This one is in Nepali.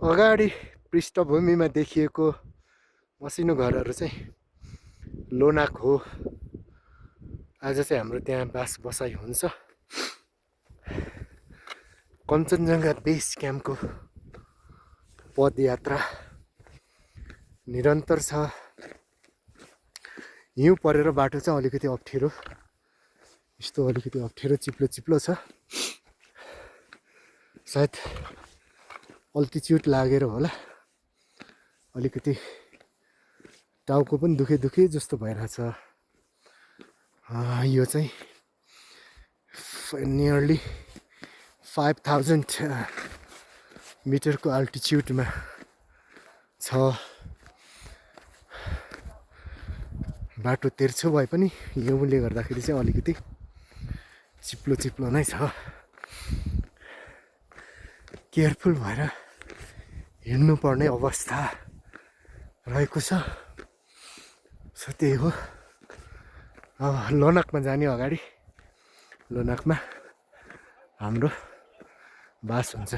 अगाडि पृष्ठभूमिमा देखिएको मसिनो घरहरू चाहिँ लोनाक हो। आज चाहिँ हाम्रो त्यहाँ बास बसाइ हुन्छ। कञ्चनजङ्घा बेस क्याम्पको पदयात्रा निरन्तर छ। हिउँ परेर बाटो चाहिँ अलिकति अप्ठ्यारो, यस्तो अलिकति अप्ठ्यारो चिप्लो छ। सायद अल्टिच्युड लागेर होला, अलिकति टाउको पनि दुखे जस्तो भइरहेछ। यो चाहिँ नियरली 5000 मिटरको अल्टिच्युडमा छ। बाटो तेर्छो भए पनि हिउँले गर्दाखेरि चाहिँ अलिकति चिप्लो नै छ। केयरफुल भएर हिँड्नुपर्ने अवस्था रहेको छ। सो त्यही हो। लोनाकमा जाने अगाडि लोनाकमा हाम्रो बास हुन्छ।